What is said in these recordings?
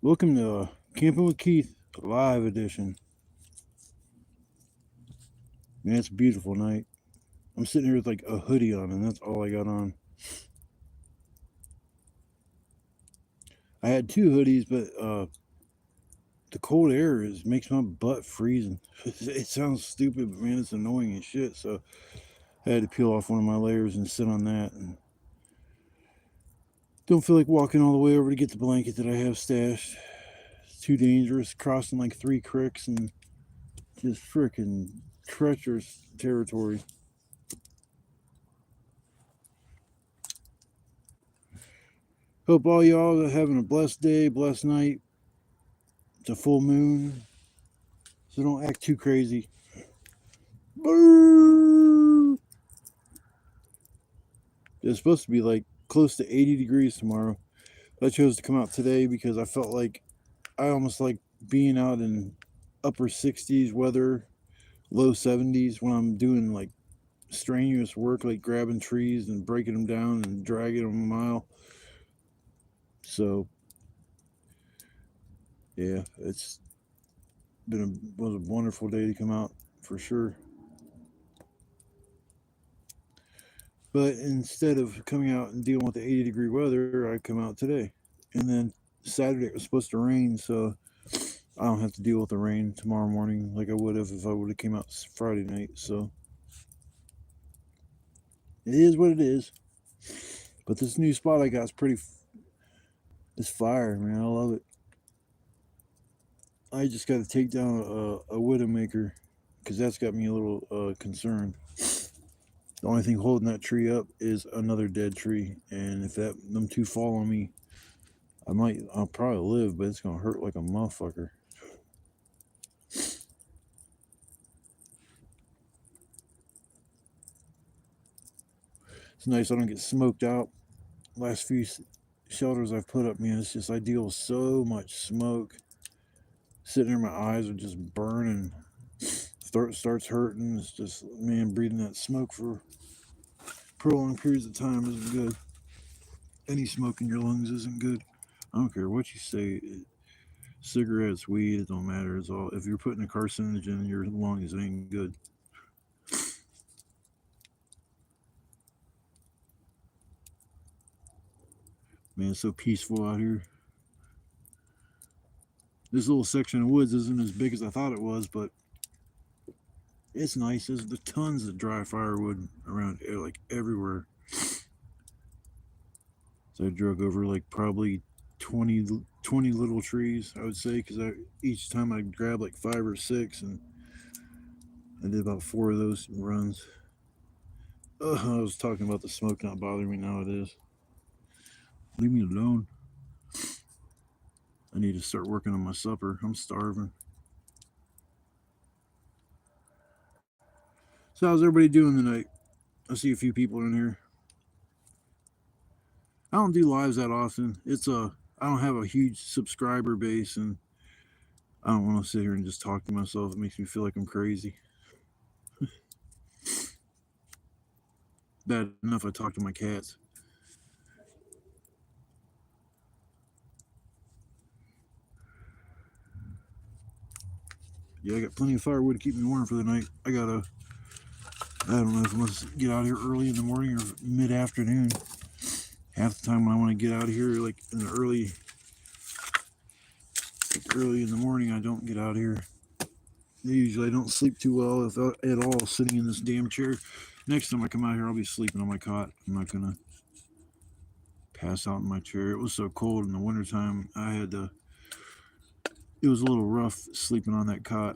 Welcome to Camping with Keith live edition. Man, it's a beautiful night. I'm sitting here with like a hoodie on, and that's all I got on. I had two hoodies, but the cold air makes my butt freezing. It sounds stupid, but man, it's annoying as shit. So I had to peel off one of my layers and sit on that. And don't feel like walking all the way over to get the blanket that I have stashed. It's too dangerous, crossing like 3 creeks and just freaking treacherous territory. Hope all y'all are having a blessed day, blessed night. It's a full moon, so don't act too crazy. Brrr. It's supposed to be like close to 80 degrees tomorrow. But I chose to come out today because I felt like I almost like being out in upper 60s weather, low 70s when I'm doing like strenuous work, like grabbing trees and breaking them down and dragging them a mile. So, yeah, it's was a wonderful day to come out for sure. But instead of coming out and dealing with the 80-degree weather, I come out today. And then Saturday it was supposed to rain, so I don't have to deal with the rain tomorrow morning like I would have if I would have came out Friday night. So it is what it is. But this new spot I got is it's fire, man. I love it. I just got to take down a widowmaker because that's got me a little concerned. The only thing holding that tree up is another dead tree, and if them two fall on me, I'll probably live, but it's gonna hurt like a motherfucker. It's nice I don't get smoked out. Last few shelters I've put up, man, it's just I deal with so much smoke. Sitting there, my eyes are just burning. Throat starts hurting. It's just, man, breathing that smoke for prolonged periods of time isn't good. Any smoke in your lungs isn't good. I don't care what you say. Cigarettes, weed, it don't matter. It's all if you're putting a carcinogen in your lungs, it ain't good. Man, it's so peaceful out here. This little section of woods isn't as big as I thought it was, but it's nice. There's the tons of dry firewood around, like everywhere. So I drug over like probably 20 little trees, I would say, because each time I grab like 5 or 6, and I did about 4 of those runs. I was talking about the smoke not bothering me. Now it is. Leave me alone. I need to start working on my supper. I'm starving. So how's everybody doing tonight? I see a few people in here. I don't do lives that often. I don't have a huge subscriber base, and I don't want to sit here and just talk to myself. It makes me feel like I'm crazy. Bad enough I talk to my cats. Yeah, I got plenty of firewood to keep me warm for the night. I don't know if I'm going to get out here early in the morning or mid afternoon. Half the time I want to get out of here like in the early in the morning. I don't get out here. Usually I don't sleep too well if at all sitting in this damn chair. Next time I come out here, I'll be sleeping on my cot. I'm not gonna pass out in my chair. It was so cold in the wintertime. It was a little rough sleeping on that cot.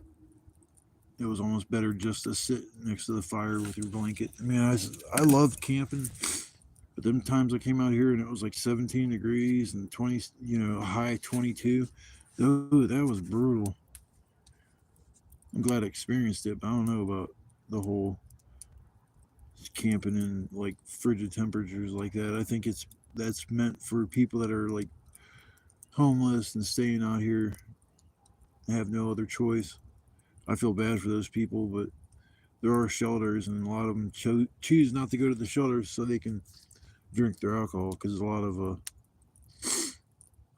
It was almost better just to sit next to the fire with your blanket. I mean, I loved camping, but them times I came out here and it was like 17 degrees and 20, high 22. Though that was brutal. I'm glad I experienced it, but I don't know about the whole camping in like frigid temperatures like that. I think that's meant for people that are like homeless and staying out here and have no other choice. I feel bad for those people, but there are shelters, and a lot of them choose not to go to the shelters so they can drink their alcohol because a lot of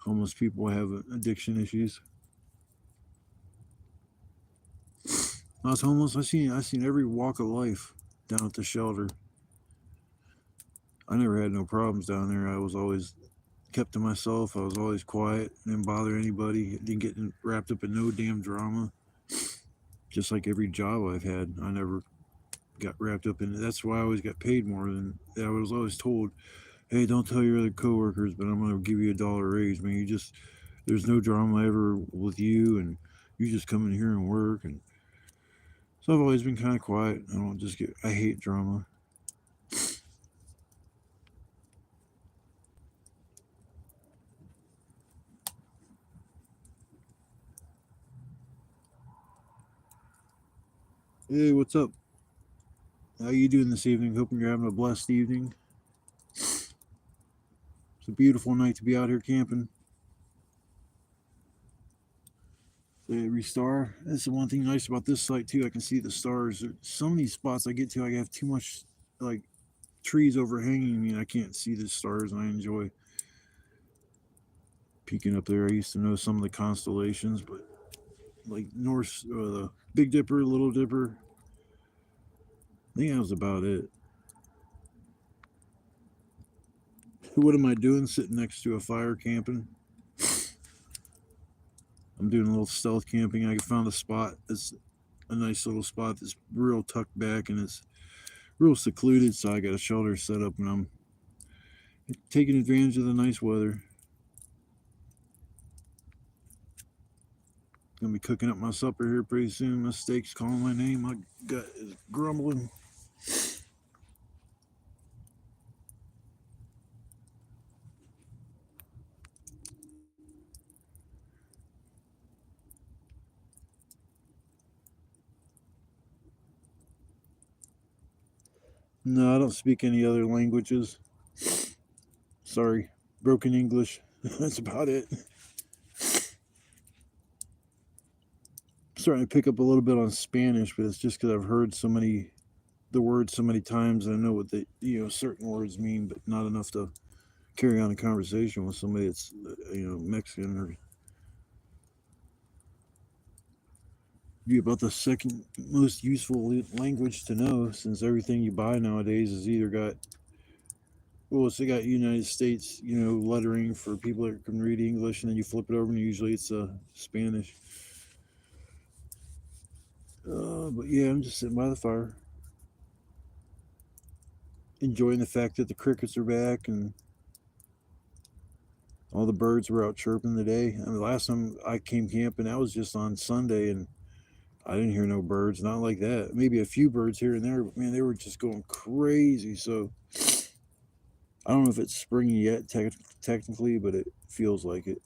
Homeless people have addiction issues. When I was homeless, I seen every walk of life down at the shelter. I never had no problems down there. I was always kept to myself. I was always quiet, didn't bother anybody, didn't get wrapped up in no damn drama. Just like every job I've had, I never got wrapped up in it. That's why I always got paid more than I was always told. Hey, don't tell your other coworkers, but I'm gonna give you $1 raise, man. You just there's no drama ever with you, and you just come in here and work. And so I've always been kind of quiet. I don't just get. I hate drama. Hey, what's up? How you doing this evening? Hoping you're having a blessed evening. It's a beautiful night to be out here camping. Every star. That's the one thing nice about this site too. I can see the stars. Some of these spots I get to, I have too much like trees overhanging me, and I can't see the stars. And I enjoy peeking up there. I used to know some of the constellations, but like North, the Big Dipper, Little Dipper. I think that was about it. What am I doing? Sitting next to a fire camping. I'm doing a little stealth camping. I found a spot. It's a nice little spot that's real tucked back and it's real secluded. So I got a shelter set up and I'm taking advantage of the nice weather. Gonna be cooking up my supper here pretty soon. My steak's calling my name. My gut is grumbling. No, I don't speak any other languages. Sorry, broken English. That's about it. I'm starting to pick up a little bit on Spanish, but it's just because I've heard the words so many times, and I know what certain words mean, but not enough to carry on a conversation with somebody that's Mexican or be about the second most useful language to know, since everything you buy nowadays is either got it's got United States lettering for people that can read English, and then you flip it over and usually it's Spanish. But yeah, I'm just sitting by the fire, enjoying the fact that the crickets are back and all the birds were out chirping today. I mean, the last time I came camping, that was just on Sunday, and I didn't hear no birds, not like that. Maybe a few birds here and there, but man, they were just going crazy. So I don't know if it's spring yet, technically, but it feels like it.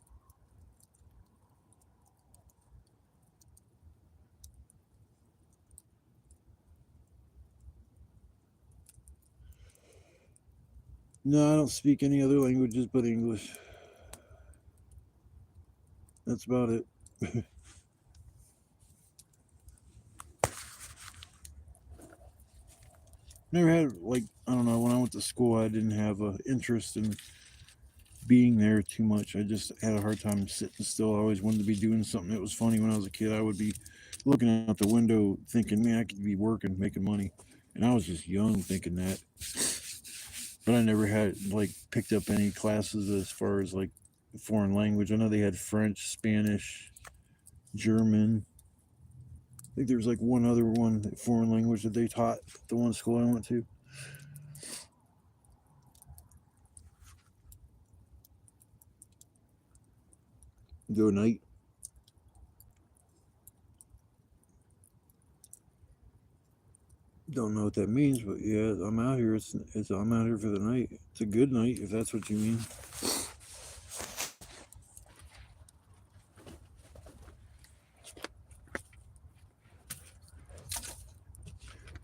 No, I don't speak any other languages but English. That's about it. Never had like I don't know. When I went to school, I didn't have a interest in being there too much. I just had a hard time sitting still. I always wanted to be doing something. It was funny when I was a kid. I would be looking out the window thinking, man, I could be working, making money. And I was just young thinking that. But I never had like picked up any classes as far as like foreign language. I know they had French, Spanish, German. I think there was like one other one foreign language that they taught at the one school I went to. Go night. Don't know what that means, but yeah, I'm out here. It's I'm out here for the night. It's a good night if that's what you mean.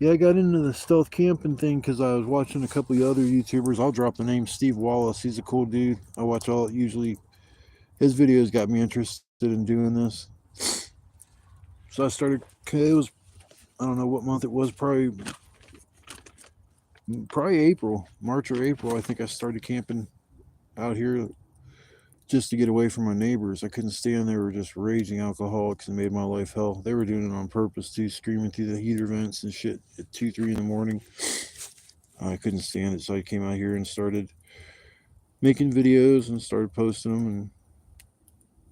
Yeah, I got into the stealth camping thing because I was watching a couple of other YouTubers. I'll drop the name Steve Wallace. He's a cool dude. I watch all usually his videos got me interested in doing this. So I started. It was I don't know what month it was. Probably April, March or April. I think I started camping out here just to get away from my neighbors. I couldn't stand they were just raging alcoholics and made my life hell. They were doing it on purpose too, screaming through the heater vents and shit at 2, 3 in the morning. I couldn't stand it, so I came out here and started making videos and started posting them, and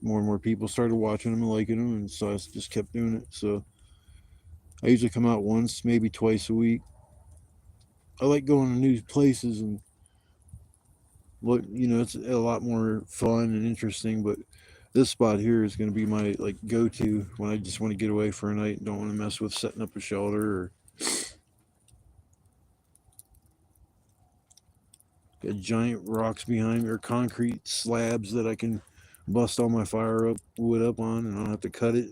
more people started watching them and liking them, and so I just kept doing it. So I usually come out once, maybe twice a week. I like going to new places and look, it's a lot more fun and interesting. But this spot here is going to be my like go-to when I just want to get away for a night and don't want to mess with setting up a shelter or got giant rocks behind me or concrete slabs that I can bust all my wood up on, and I don't have to cut it.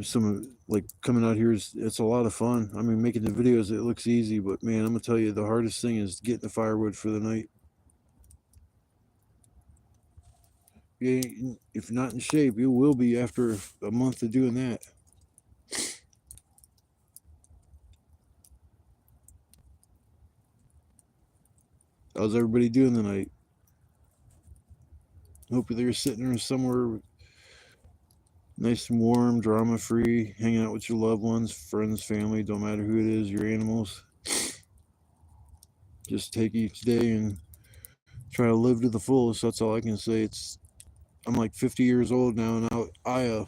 Some like coming out here is it's a lot of fun. I mean, making the videos it looks easy, but man, I'm gonna tell you the hardest thing is getting the firewood for the night. Yeah, if you're not in shape, you will be after a month of doing that. How's everybody doing tonight? Hope they're sitting there somewhere nice and warm, drama free, hanging out with your loved ones, friends, family, don't matter who it is, your animals. Just take each day and try to live to the fullest. That's all I can say. I'm like 50 years old now, and I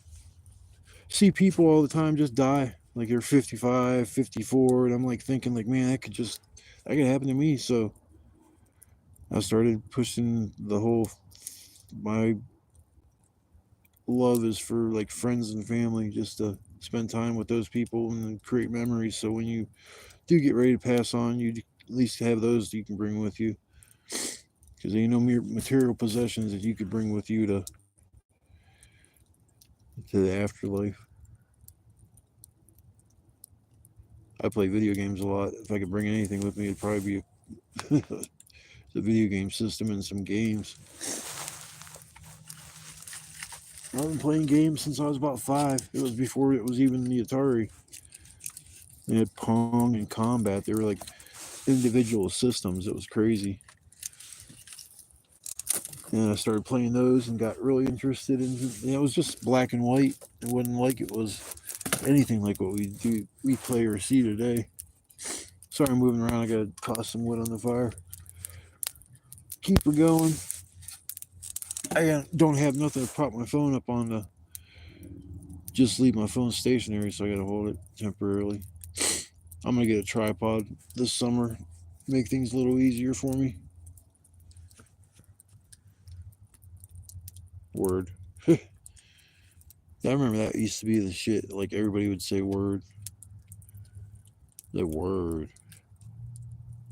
see people all the time just die. Like they're 55, 54, and I'm like thinking like, man, that could happen to me. So I started pushing the whole my love is for like friends and family, just to spend time with those people and create memories. So when you do get ready to pass on, you at least have those you can bring with you, because there ain't no mere material possessions that you could bring with you to the afterlife. I play video games a lot. If I could bring anything with me, it'd probably be the video game system and some games. I've been playing games since I was about 5. It was before it was even the Atari. They had Pong and Combat. They were like individual systems. It was crazy. And I started playing those and got really interested in. It was just black and white. It wasn't like it was anything like what we play or see today. Sorry, I'm moving around. I gotta toss some wood on the fire. Keep her going. I don't have nothing to prop my phone up on to just leave my phone stationary, so I gotta hold it temporarily. I'm gonna get a tripod this summer, make things a little easier for me. Word. I remember that used to be the shit. Like everybody would say word. The word.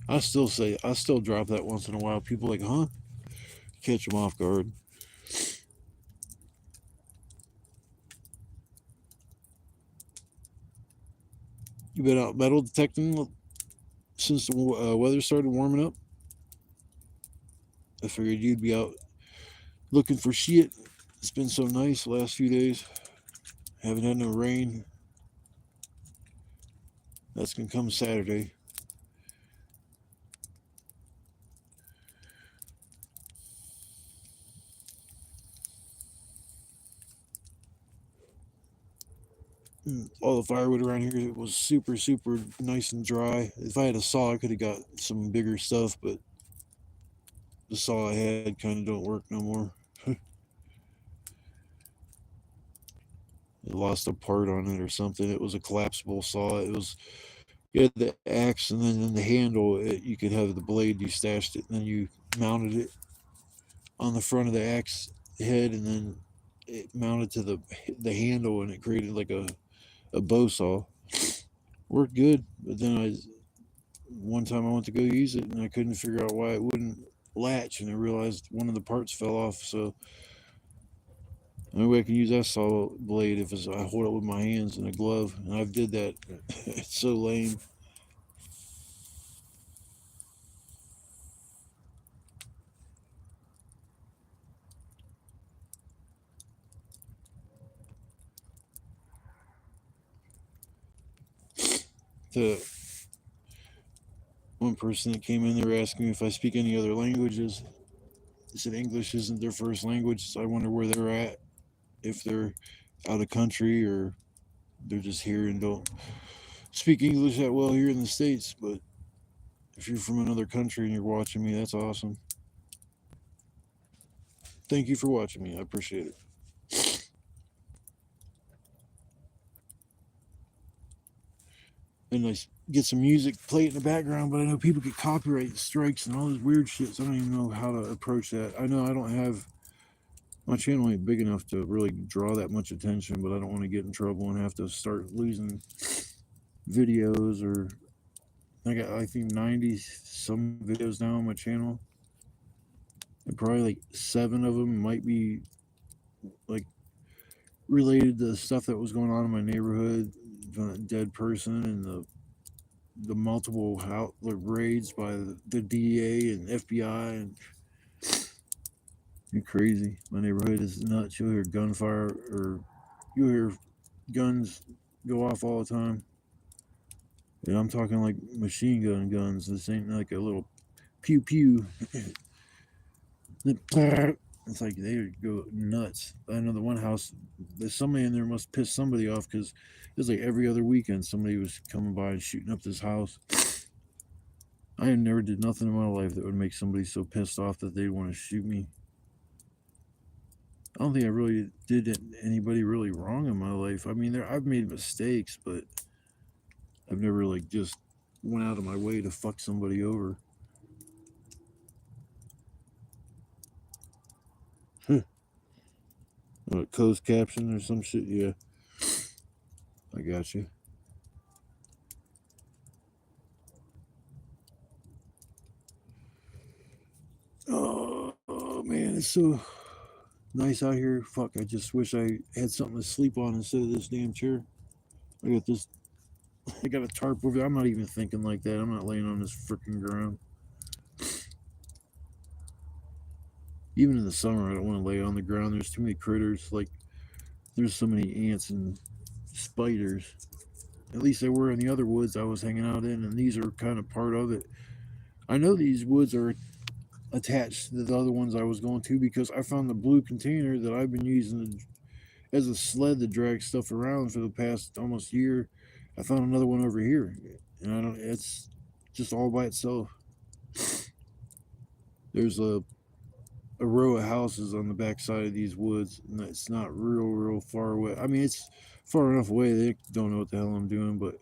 I still drop that once in a while. People like, huh? Catch them off guard. You been out metal detecting since the weather started warming up? I figured you'd be out looking for shit. It's been so nice the last few days. Haven't had no rain. That's gonna come Saturday. All the firewood around here it was super, super nice and dry. If I had a saw, I could have got some bigger stuff, but the saw I had kind of don't work no more. It lost a part on it or something. It was a collapsible saw. You had the axe, and then in the handle, you could have the blade. You stashed it, and then you mounted it on the front of the axe head, and then it mounted to the handle, and it created like a bow saw. Worked good, but then one time I went to go use it, and I couldn't figure out why it wouldn't latch, and I realized one of the parts fell off. So the only way I can use that saw blade if I hold it with my hands in a glove, and I've did that. It's so lame. The one person that came in, they were asking me if I speak any other languages. said English isn't their first language, so I wonder where they're at, if they're out of country or they're just here and don't speak English that well here in the States. But if you're from another country and you're watching me, that's awesome. Thank you for watching me. I appreciate it. And I get some music, play it in the background, but I know people get copyright strikes and all this weird shit, so I don't even know how to approach that. I know I don't have my channel ain't big enough to really draw that much attention, but I don't want to get in trouble and have to start losing videos. Or I got, I think, 90 some videos now on my channel, and probably like 7 of them might be like related to the stuff that was going on in my neighborhood, the dead person and the multiple the raids by the DEA and FBI. And you're crazy. My neighborhood is nuts. You'll hear gunfire, or you'll hear guns go off all the time. And I'm talking like machine gun guns. This ain't like a little pew pew. It's like they go nuts. I know the one house, there's somebody in there must piss somebody off, because it was like every other weekend somebody was coming by and shooting up this house. I never did nothing in my life that would make somebody so pissed off that they'd want to shoot me. I don't think I really did anybody really wrong in my life. I mean, I've made mistakes, but I've never like just went out of my way to fuck somebody over. Closed caption or some shit. Yeah, I got you. Oh man, it's so nice out here. Fuck, I just wish I had something to sleep on instead of this damn chair. I got this. I got a tarp over there. I'm not even thinking like that. I'm not laying on this freaking ground. Even in the summer, I don't want to lay on the ground. There's too many critters. Like, there's so many ants and spiders. At least they were in the other woods I was hanging out in, and these are kind of part of it. I know these woods are attached to the other ones I was going to, because I found the blue container that I've been using as a sled to drag stuff around for the past almost year. I found another one over here, and I don't. It's just all by itself. There's a row of houses on the backside of these woods, and it's not real far away. I mean, it's far enough away they don't know what the hell I'm doing, but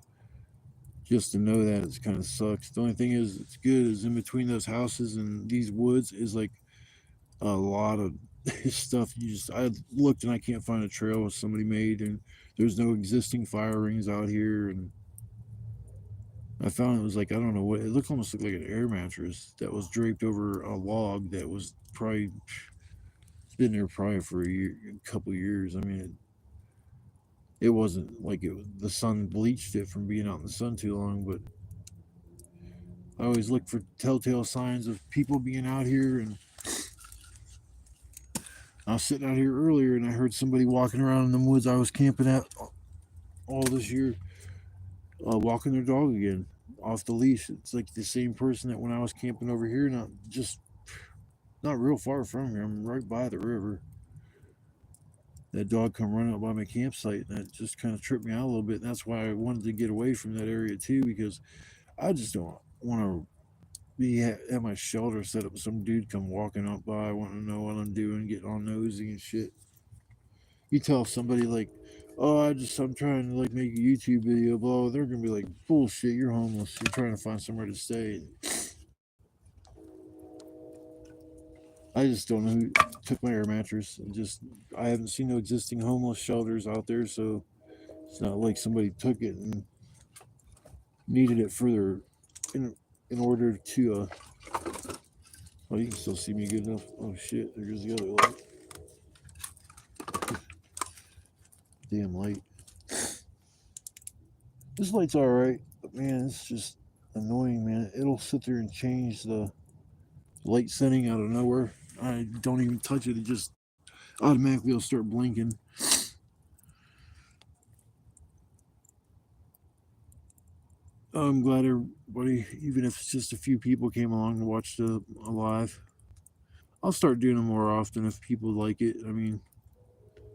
just to know that it kind of sucks. The only thing is, it's good is in between those houses and these woods is like a lot of stuff. I looked and I can't find a trail somebody made, and there's no existing fire rings out here. And I found it was like, I don't know what, it looked almost like an air mattress that was draped over a log that was probably, it's been there probably for a couple years. I mean, it wasn't like the sun bleached it from being out in the sun too long, but I always look for telltale signs of people being out here. And I was sitting out here earlier and I heard somebody walking around in the woods I was camping at all this year, walking their dog again off the leash. It's like the same person that when I was camping over here, not real far from here. I'm right by the river. That dog come running up by my campsite, and that just kind of tripped me out a little bit. And that's why I wanted to get away from that area too, because I just don't want to be at my shelter set up. Some dude come walking up by, wanting to know what I'm doing, getting all nosy and shit. You tell somebody like, "Oh, I'm trying to like make a YouTube video," blah, they're gonna be like, "Bullshit, you're homeless. You're trying to find somewhere to stay." I just don't know who took my air mattress. I haven't seen no existing homeless shelters out there, so it's not like somebody took it and needed it further in order to. Oh, you can still see me good enough. Oh shit, there's the other light. Damn light. This light's all right, but man, it's just annoying, man. It'll sit there and change the light setting out of nowhere. I don't even touch it; it just automatically will start blinking. I'm glad everybody, even if it's just a few people, came along to watch the live. I'll start doing them more often if people like it. I mean,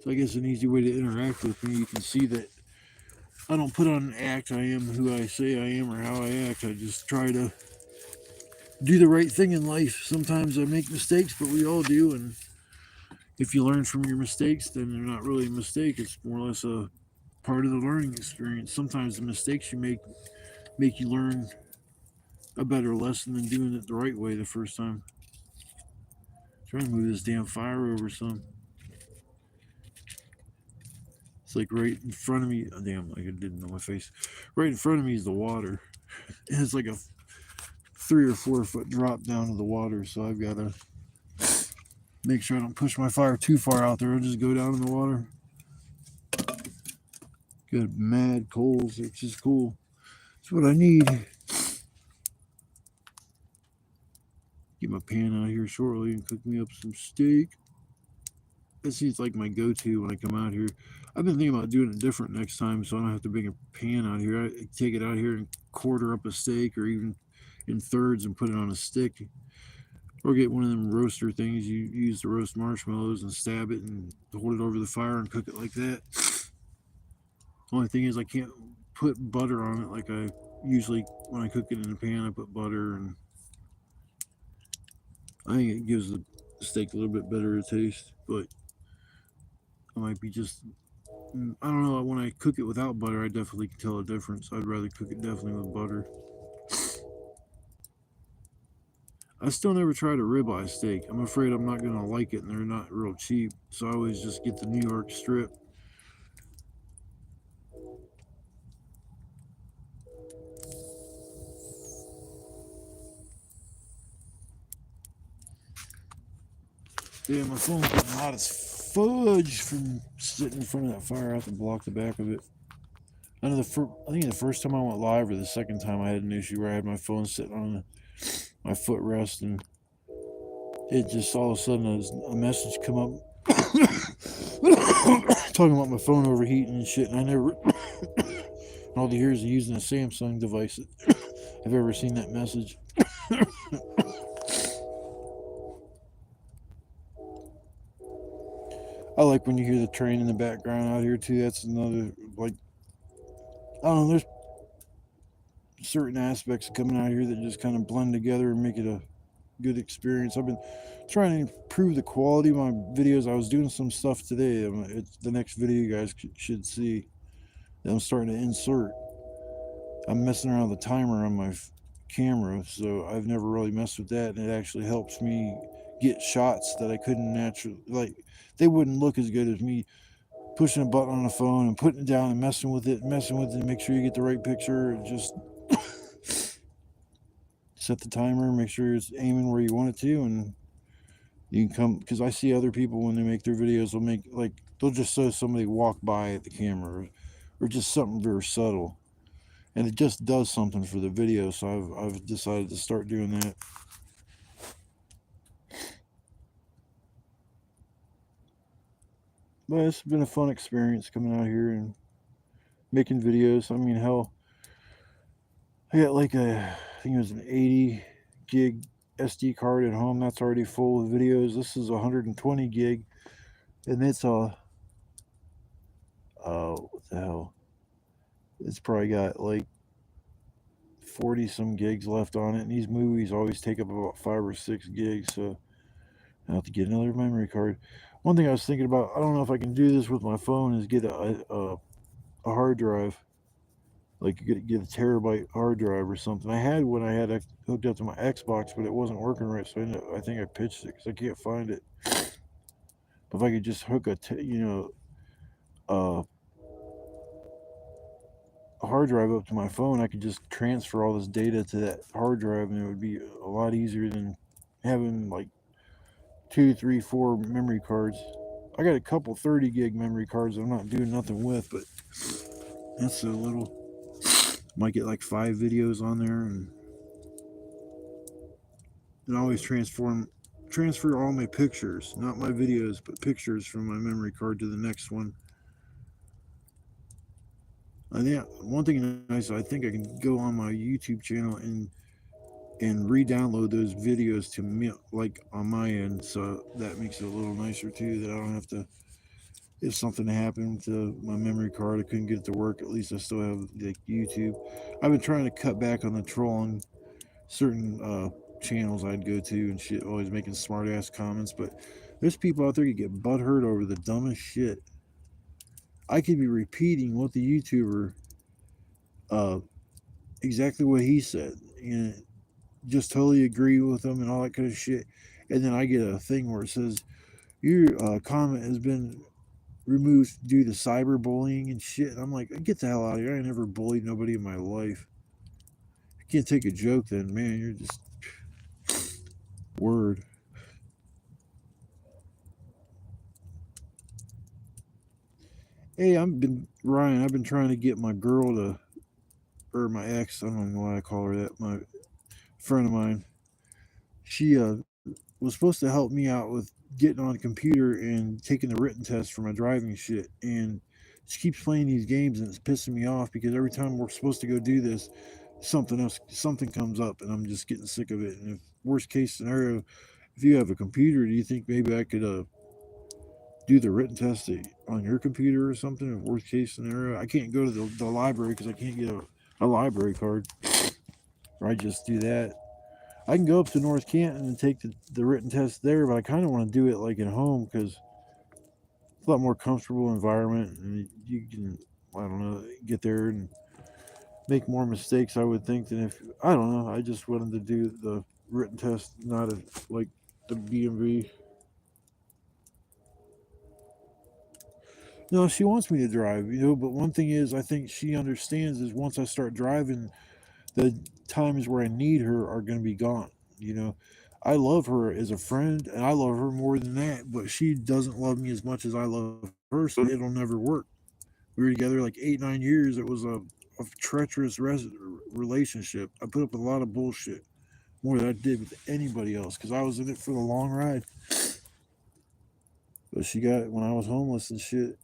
so I guess an easy way to interact with me, you can see that I don't put on an act. I am who I say I am or how I act. I just try to do the right thing in life. Sometimes I make mistakes, but we all do. And if you learn from your mistakes, then they're not really a mistake. It's more or less a part of the learning experience. Sometimes the mistakes you make you learn a better lesson than doing it the right way the first time. Trying to move this damn fire over some. It's like right in front of me. Oh, damn, like I didn't know my face. Right in front of me is the water. And it's like a 3 or 4 foot drop down to the water, so I've got to make sure I don't push my fire too far out there. I'll just go down in the water. Got mad coals, which is cool. That's what I need. Get my pan out here shortly and cook me up some steak. That seems like my go-to when I come out here. I've been thinking about doing it different next time, so I don't have to bring a pan out here. I take it out here and quarter up a steak, or even in thirds, and put it on a stick. Or get one of them roaster things. You use to roast marshmallows and stab it and hold it over the fire and cook it like that. Only thing is I can't put butter on it like I usually, when I cook it in a pan, I put butter, and I think it gives the steak a little bit better taste. But I might be just, I don't know, when I cook it without butter, I definitely can tell a difference. I'd rather cook it definitely with butter. I still never tried a ribeye steak. I'm afraid I'm not going to like it, and they're not real cheap. So I always just get the New York strip. Yeah, my phone's getting hot as fudge from sitting in front of that fire. I have to block the back of it. I think the first time I went live or the second time I had an issue where I had my phone sitting on my footrest, and it just all of a sudden a message come up talking about my phone overheating and shit, and I never in all the years of using a Samsung device I've ever seen that message. I like when you hear the train in the background out here too. That's another, like, I don't know, there's certain aspects coming out here that just kind of blend together and make it a good experience. I've been trying to improve the quality of my videos. I was doing some stuff today. It's the next video you guys should see that I'm starting to insert. I'm messing around with the timer on my camera, so I've never really messed with that, and it actually helps me get shots that I couldn't naturally, like, they wouldn't look as good as me pushing a button on the phone and putting it down and messing with it and make sure you get the right picture, and just set the timer, make sure it's aiming where you want it to, and you can come, because I see other people when they make their videos, they'll just show somebody walk by at the camera, or just something very subtle, and it just does something for the video. So I've decided to start doing that. But it's been a fun experience coming out here and making videos. I mean, hell, I got like I think it was an 80 gig SD card at home. That's already full of videos. This is 120 gig, and it's what the hell? It's probably got like 40 some gigs left on it, and these movies always take up about 5 or 6 gigs. So I have to get another memory card. One thing I was thinking about, I don't know if I can do this with my phone, is get a hard drive, like get a terabyte hard drive or something. I had one I had hooked up to my Xbox, but it wasn't working right, so I think I pitched it because I can't find it. But if I could just hook a hard drive up to my phone, I could just transfer all this data to that hard drive, and it would be a lot easier than having like 2, 3, 4 memory cards. I got a couple 30 gig memory cards I'm not doing nothing with, but that's a little. Might get like 5 videos on there, and always transfer all my pictures, not my videos, but pictures from my memory card to the next one. I think one thing nice, I think I can go on my YouTube channel and and re-download those videos to me, like on my end, so that makes it a little nicer too. That I don't have to. If something happened to my memory card, I couldn't get it to work. At least I still have like YouTube. I've been trying to cut back on the trolling certain channels I'd go to and shit, always making smart ass comments. But there's people out there who get butthurt over the dumbest shit. I could be repeating what the YouTuber uh, exactly what he said, and just totally agree with him and all that kind of shit. And then I get a thing where it says your comment has been removed due to cyberbullying and shit. And I'm like, get the hell out of here! I ain't never bullied nobody in my life. You can't take a joke, then, man. You're just word. Hey, I've been Ryan. I've been trying to get my girl to, or my ex. I don't know why I call her that. My friend of mine. She was supposed to help me out with getting on a computer and taking the written test for my driving shit. And she keeps playing these games and it's pissing me off because every time we're supposed to go do this, something comes up, and I'm just getting sick of it. And if worst case scenario, if you have a computer, do you think maybe I could do the written test on your computer or something? If worst case scenario, I can't go to the library because I can't get a library card. Or I just do that. I can go up to North Canton and take the written test there, but I kind of want to do it like at home because it's a lot more comfortable environment, and you can, I don't know, get there and make more mistakes. I would think than if I don't know. I just wanted to do the written test, not like the BMV. No, she wants me to drive, but one thing is, I think she understands is once I start driving, the times where I need her are going to be gone. You know, I love her as a friend, and I love her more than that, but she doesn't love me as much as I love her, so it'll never work. We were together like 8, 9 years. It was a treacherous relationship. I put up with a lot of bullshit, more than I did with anybody else, because I was in it for the long ride. But she got when I was homeless and shit.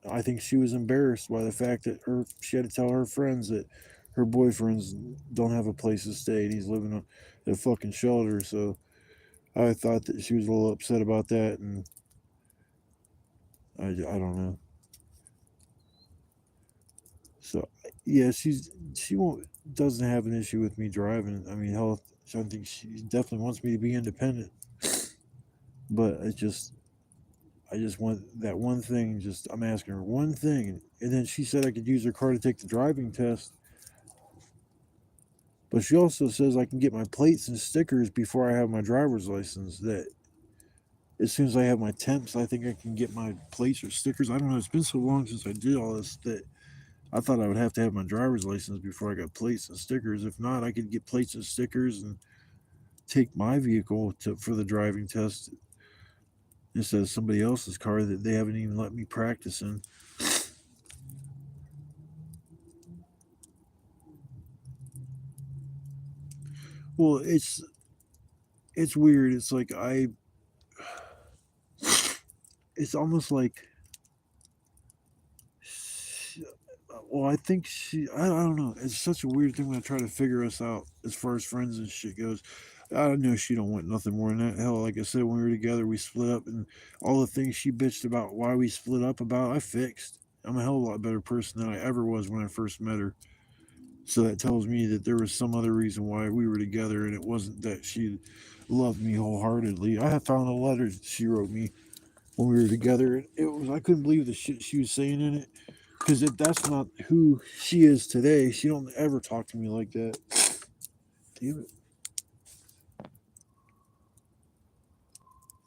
I think she was embarrassed by the fact that she had to tell her friends that her boyfriends don't have a place to stay and he's living at a fucking shelter. So I thought that she was a little upset about that, and I don't know. So yeah, she won't doesn't have an issue with me driving. I mean, hell, I think she definitely wants me to be independent, but I just want that one thing. Just I'm asking her one thing, and then she said I could use her car to take the driving test. But she also says I can get my plates and stickers before I have my driver's license. That as soon as I have my temps, I think I can get my plates or stickers. I don't know. It's been so long since I did all this that I thought I would have to have my driver's license before I got plates and stickers. If not, I could get plates and stickers and take my vehicle for the driving test instead of somebody else's car that they haven't even let me practice in. Well, it's weird. It's like it's almost like well, I think I don't know. It's such a weird thing when I try to figure us out as far as friends and shit goes. I know she don't want nothing more than that. Hell, like I said, when we were together, we split up, and all the things she bitched about why we split up about, I fixed. I'm a hell of a lot better person than I ever was when I first met her. So that tells me that there was some other reason why we were together, and it wasn't that she loved me wholeheartedly. I have found a letter she wrote me when we were together. It was I couldn't believe the shit she was saying in it. Because if that's not who she is today, she don't ever talk to me like that. Damn it.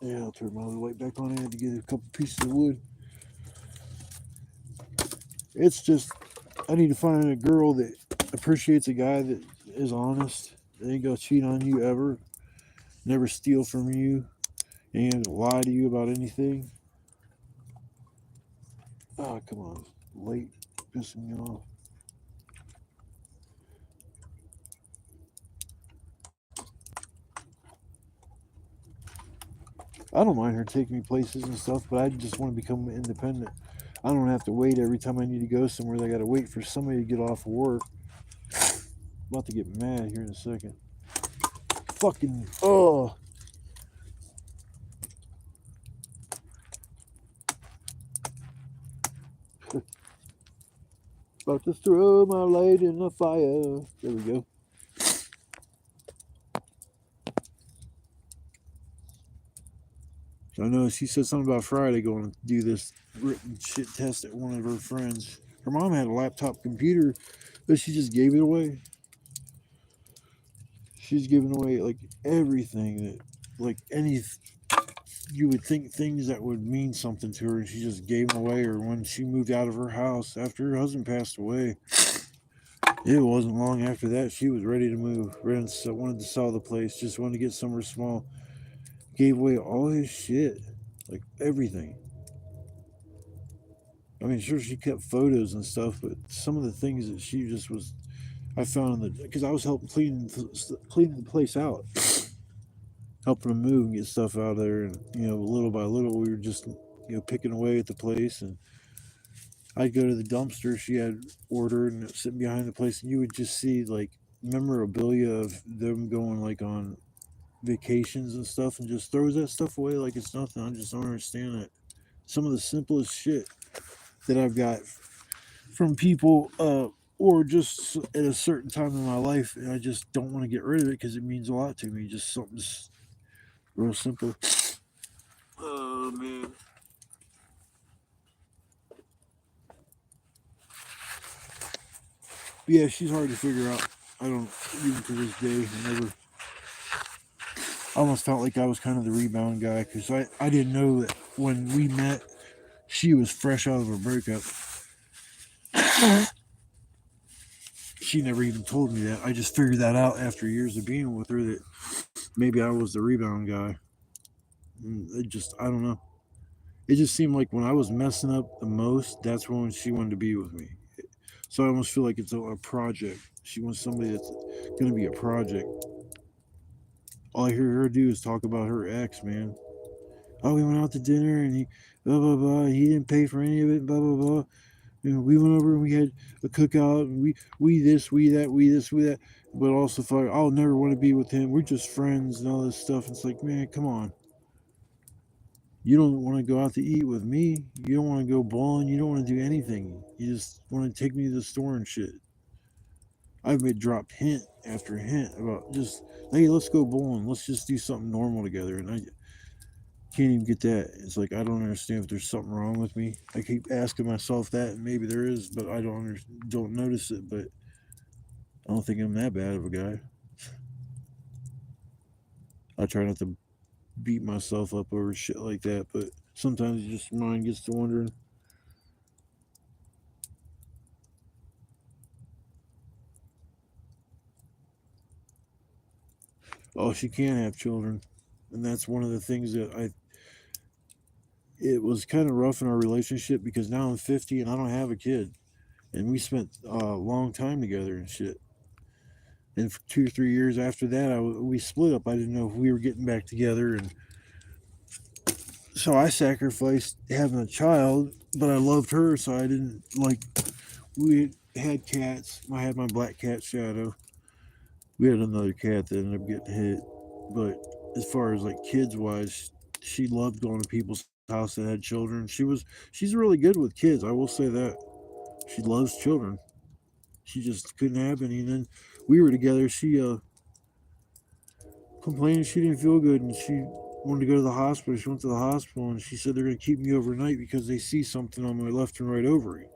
Yeah, I'll turn my other light back on. I had to get a couple pieces of wood. It's just, I need to find a girl that appreciates a guy that is honest. They ain't gonna cheat on you ever. Never steal from you. Ain't gonna lie to you about anything. Oh, come on. Late. Pissing me off. I don't mind her taking me places and stuff, but I just want to become independent. I don't have to wait every time I need to go somewhere. I got to wait for somebody to get off of work. About to get mad here in a second. Fucking, oh. About to throw my light in the fire. There we go. So I know she said something about Friday going to do this written shit test at one of her friends. Her mom had a laptop computer, but she just gave it away. She's giving away like everything that, like any, you would think things that would mean something to her, and she just gave them away. Or when she moved out of her house after her husband passed away, it wasn't long after that she was ready to move. Wanted to sell the place, just wanted to get somewhere small. Gave away all his shit, like everything. I mean, sure, she kept photos and stuff, but some of the things that she just was, I found in the, because I was helping cleaning the place out, helping them move and get stuff out of there, and little by little, we were just picking away at the place, and I'd go to the dumpster she had ordered and sitting behind the place, and you would just see like memorabilia of them going like on vacations and stuff, and just throws that stuff away like it's nothing. I just don't understand it. Some of the simplest shit that I've got from people, or just at a certain time in my life, and I just don't want to get rid of it because it means a lot to me. Just something real simple. Oh man. But yeah, she's hard to figure out. I don't, even to this day, I never. I almost felt like I was kind of the rebound guy because I didn't know that when we met, she was fresh out of a breakup. She never even told me that. I just figured that out after years of being with her that maybe I was the rebound guy. I don't know. It just seemed like when I was messing up the most, that's when she wanted to be with me. So I almost feel like it's a project. She wants somebody that's going to be a project. All I hear her do is talk about her ex, man. Oh, we went out to dinner and he, blah, blah, blah. He didn't pay for any of it, blah, blah, blah. We went over and we had a cookout and we this, we that, we this, we that. But also, I'll never want to be with him. We're just friends and all this stuff. It's like, man, come on. You don't want to go out to eat with me. You don't want to go bowling. You don't want to do anything. You just want to take me to the store and shit. I've been dropped hint after hint about just, hey, let's go bowling. Let's just do something normal together. And I can't even get that. It's like I don't understand if there's something wrong with me. I keep asking myself that, and maybe there is, but I don't notice it. But I don't think I'm that bad of a guy. I try not to beat myself up over shit like that, but sometimes just mind gets to wondering. Oh, she can't have children, and that's one of the things that I. It was kind of rough in our relationship because now I'm 50 and I don't have a kid, and we spent a long time together and shit. And for 2 or 3 years after that, we split up. I didn't know if we were getting back together, and so I sacrificed having a child. But I loved her, so I didn't like. We had cats. I had my black cat Shadow. We had another cat that ended up getting hit. But as far as like kids wise, she loved going to people's house that had children. She's really good with kids. I will say that she loves children. She just couldn't have any. And then we were together. She complained she didn't feel good and she wanted to go to the hospital. She went to the hospital and she said they're going to keep me overnight because they see something on my left and right ovary.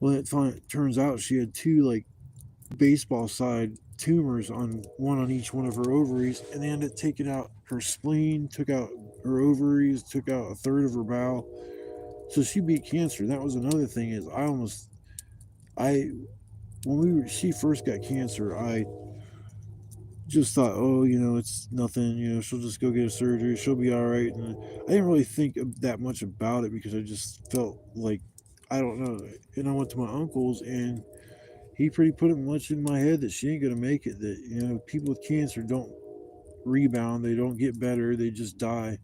Well, it turns out she had two like baseball side tumors on one on each one of her ovaries, and they ended up taking out her spleen, took out her ovaries, took out a third of her bowel. So she beat cancer. That was another thing is I when she first got cancer, I just thought, oh, it's nothing. She'll just go get a surgery. She'll be all right. And I didn't really think that much about it because I just felt like I don't know. And I went to my uncle's and he pretty put it much in my head that she ain't gonna make it. That people with cancer don't rebound. They don't get better. They just die.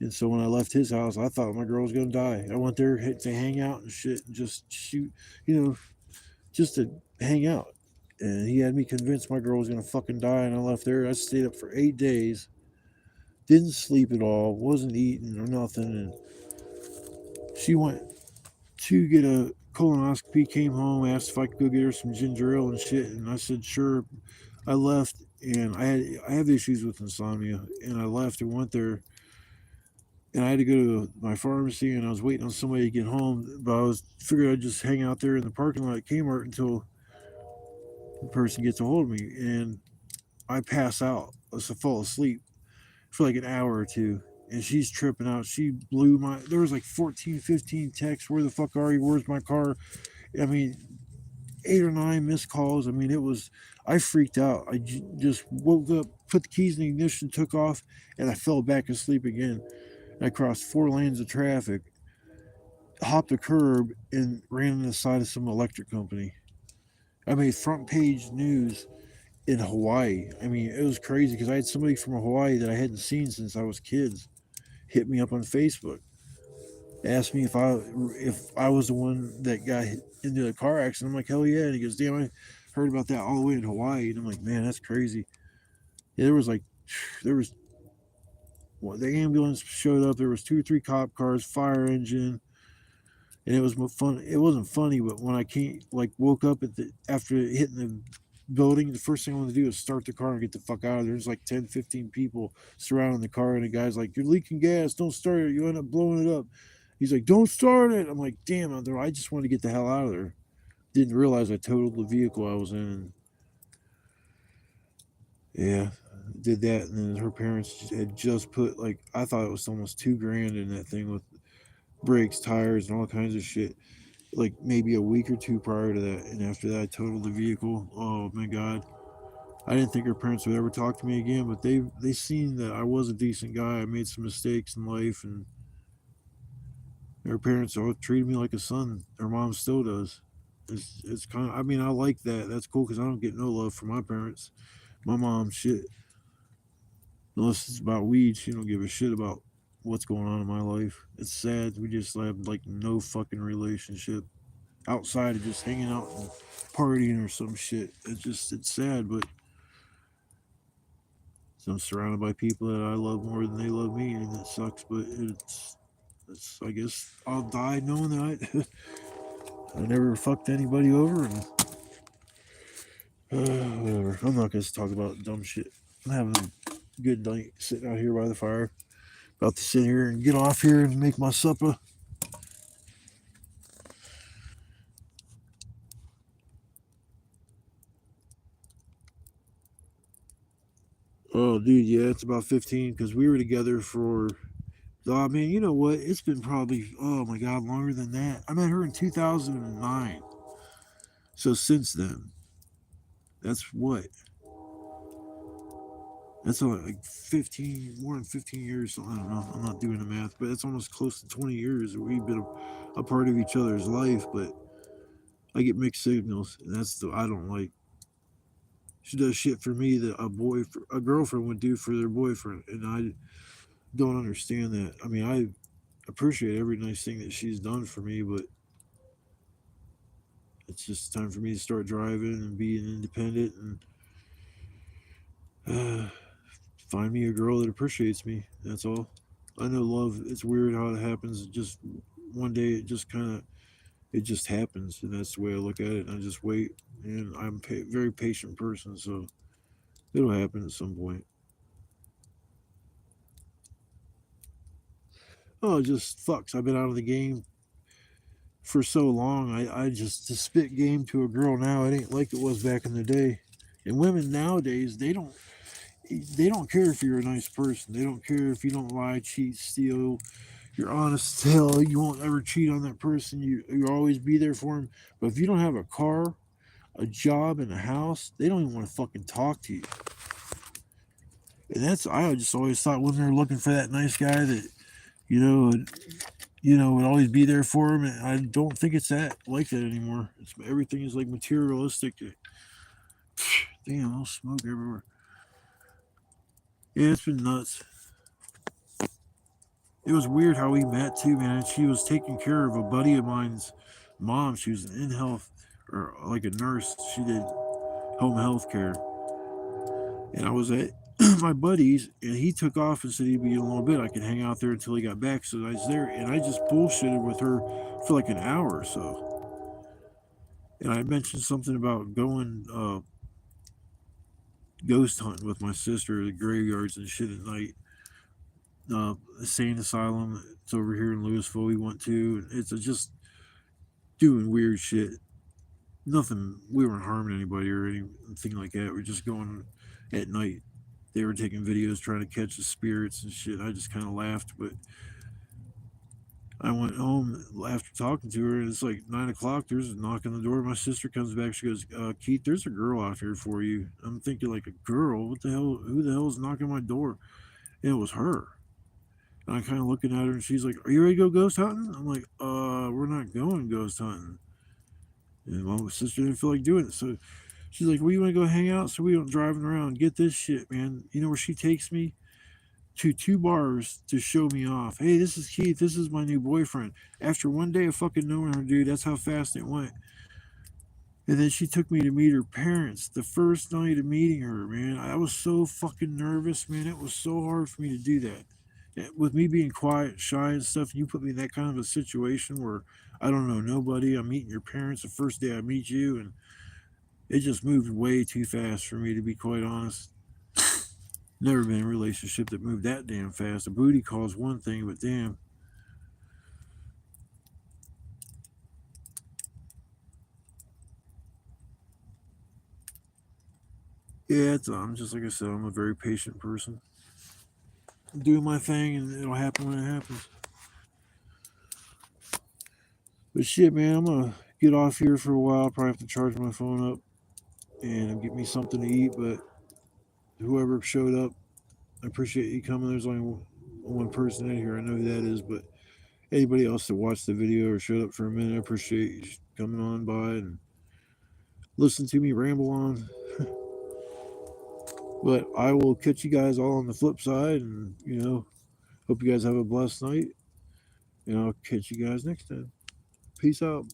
And so when I left his house, I thought my girl was gonna die. I went there to hang out and shit and just shoot, you know, just to hang out. And he had me convinced my girl was gonna fucking die, and I left there. I stayed up for 8 days, didn't sleep at all, wasn't eating or nothing. And she went to get a colonoscopy, came home, asked if I could go get her some ginger ale and shit, and I said sure. I left, and I have issues with insomnia, and I left and went there, and I had to go to my pharmacy, and I was waiting on somebody to get home, but I was figured I'd just hang out there in the parking lot at Kmart until the person gets a hold of me, and I pass out. So I fall asleep for like an hour or two. And she's tripping out. She blew my. There was like 14, 15 texts. Where the fuck are you? Where's my car? I mean, 8 or 9 missed calls. I mean, it was. I freaked out. Just woke up, put the keys in the ignition, took off, and I fell back asleep again. I crossed 4 lanes of traffic, hopped a curb, and ran on the side of some electric company. I made front page news in Hawaii. I mean, it was crazy because I had somebody from Hawaii that I hadn't seen since I was kids hit me up on Facebook, asked me if I was the one that got hit into the car accident. I'm like, hell yeah. And he goes, damn, I heard about that all the way in Hawaii. And I'm like, man, that's crazy. Yeah, there was well, the ambulance showed up. There was 2 or 3 cop cars, fire engine, and it was fun. It wasn't funny, but when I came, like, woke up after hitting the building, the first thing I wanted to do is start the car and get the fuck out of there. There's like 10, 15 people surrounding the car, and the guy's like, you're leaking gas. Don't start it. You end up blowing it up. He's like, don't start it. I'm like, damn, I just want to get the hell out of there. Didn't realize I totaled the vehicle I was in. And yeah, did that. And then her parents had just put, like, I thought it was almost $2,000 in that thing with brakes, tires, and all kinds of shit. Like maybe a week or two prior to that. And after that, I totaled the vehicle. Oh my God. I didn't think her parents would ever talk to me again, but they seen that I was a decent guy. I made some mistakes in life, and her parents all treated me like a son. Her mom still does. It's kind of. I mean, I like that. That's cool because I don't get no love from my parents. My mom, shit, unless it's about weed, she don't give a shit about what's going on in my life. It's sad. We just have like no fucking relationship outside of just hanging out and partying or some shit. It's sad, but so I'm surrounded by people that I love more than they love me, and it sucks. But it's I guess I'll die knowing that I never fucked anybody over, and whatever. I'm not gonna talk about dumb shit. I'm having a good night sitting out here by the fire. About to sit here and get off here and make my supper. Oh, dude, yeah, it's about 15 because we were together for. Oh man, you know what? It's been probably, oh my God, longer than that. I met her in 2009. So since then, that's what? That's like 15, more than 15 years. I don't know. I'm not doing the math, but it's almost close to 20 years that we've been a part of each other's life. But I get mixed signals, and that's the I don't like. She does shit for me that a girlfriend would do for their boyfriend, and I don't understand that. I mean, I appreciate every nice thing that she's done for me, but it's just time for me to start driving and being independent and find me a girl that appreciates me. That's all. I know love. It's weird how it happens. It just one day it just happens, and that's the way I look at it. And I just wait, and I'm a very patient person, so it'll happen at some point. Oh, it just fucks. I've been out of the game for so long. I just to spit game to a girl now. It ain't like it was back in the day. And women nowadays, they don't care if you're a nice person. They don't care if you don't lie, cheat, steal. You're honest as hell. You won't ever cheat on that person. You always be there for them. But if you don't have a car, a job, and a house, they don't even want to fucking talk to you. And that's I just always thought women are looking for that nice guy that you know would, would always be there for them. And I don't think it's that like that anymore. Everything is like materialistic. Damn, I'll smoke everywhere. Yeah, it's been nuts. It was weird how we met too, man. She was taking care of a buddy of mine's mom. She was in health or like a nurse. She did home health care. And I was at my buddy's, and he took off and said he'd be in a little bit. I could hang out there until he got back. So I was there, and I just bullshitted with her for like an hour or so. And I mentioned something about going ghost hunting with my sister at the graveyards and shit at night. The sane asylum, it's over here in Louisville. We went to. It's just doing weird shit. Nothing. We weren't harming anybody or anything like that. We're just going at night. They were taking videos trying to catch the spirits and shit. I just kind of laughed, but I went home after talking to her, and it's like 9 o'clock. There's a knock on the door. My sister comes back. She goes, "Keith, there's a girl out here for you." I'm thinking, like, a girl? What the hell? Who the hell is knocking on my door? And it was her. And I'm kind of looking at her, and she's like, "Are you ready to go ghost hunting?" I'm like, we're not going ghost hunting." And my sister didn't feel like doing it, so she's like, "Well, you want to go hang out so we don't driving around? Get this shit, man. You know where she takes me? To 2 bars to show me off. Hey, this is Keith. This is my new boyfriend." After one day of fucking knowing her, dude, that's how fast it went. And then she took me to meet her parents the first night of meeting her, man. I was so fucking nervous, man. It was so hard for me to do that. With me being quiet, shy, and stuff, you put me in that kind of a situation where I don't know nobody. I'm meeting your parents the first day I meet you, and it just moved way too fast for me, to be quite honest. Never been in a relationship that moved that damn fast. A booty call is one thing, but damn. Yeah, I'm just like I said, I'm a very patient person. I'm doing my thing, and it'll happen when it happens. But shit, man, I'm gonna get off here for a while. I'll probably have to charge my phone up and get me something to eat. But whoever showed up, I appreciate you coming. There's only one person in here. I know who that is, but anybody else that watched the video or showed up for a minute, I appreciate you coming on by and listen to me ramble on. But I will catch you guys all on the flip side, and hope you guys have a blessed night, and I'll catch you guys next time. Peace out.